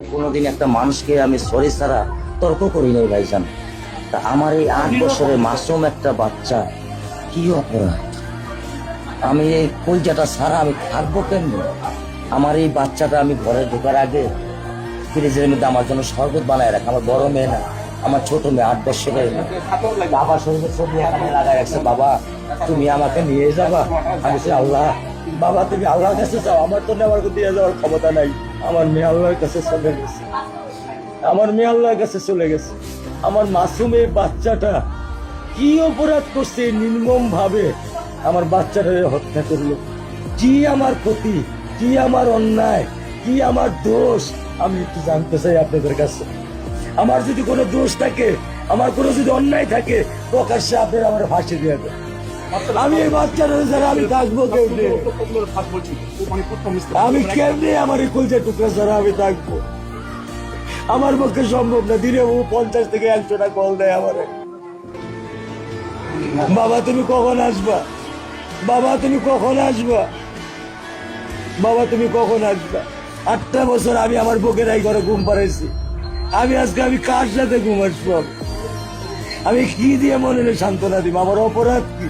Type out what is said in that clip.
কোনোদিন একটা মানুষকে আমি সরি ছাড়া তর্ক করি নাই ভাইজান। তা আমার এই 8 বছরের মাসুম একটা বাচ্চা কি অপরাধ? আমি এই কলজাটা ছাড়া আমি থাকবো কেমনি? আমার এই বাচ্চাটা আমি ঘরে ঢোকার আগে ফ্রিজের মধ্যে আমার জন্য শরবত বানায় রাখে। আমার বড় মেয়ে না, আমার ছোট মেয়ে 8 বছরের। বাবা শরীরের ছবি এখানে লাগাই রাখছে, বাবা তুমি আমাকে নিয়ে যাবা। আমি বলছি, আল্লাহ বাবা তুমি আল্লাহর কাছে যাও, আমার তো নেওয়ার দিয়ে যাওয়ার ক্ষমতা নাই। আমার মেয়ে আল্লাহর কাছে চলে গেছে, আমার মেয়ে আল্লাহর কাছে চলে গেছে। আমার মাসুম এই বাচ্চাটা কি অপরাধ করছে নির্মম ভাবে আমার বাচ্চাটাকে হত্যা করলো? কি আমার ক্ষতি, কি আমার অন্যায়, কি আমার দোষ? আমি একটু জানতে চাই আপনাদের কাছে। আমার যদি কোনো দোষ থাকে, আমার কোনো যদি অন্যায় থাকে, প্রকাশ্যে আপনারা আমার ফাঁসি দিয়ে দেন। আমি এই বাচ্চাটা ছাড়া আমি থাকবো কেমনে? আমি কেমনে আমার এই কলজা টুকরা ছাড়া আমি থাকবো? আমার পক্ষে সম্ভব না। দিনে 50 থেকে 100টা কল দেয় আমারে। বাবা তুমি কখন আসবা? বাবা তুমি কখন আসবা? বাবা তুমি কখন আসবা? 8টা বছর আমি আমার বুকের এই ঘরে ঘুম পাড়াইছি। আমি আজকে আমি কার সাথে ঘুম আসবো? আমি কি দিয়ে মনে সান্ত্বনা দিব? আমার অপরাধ কি?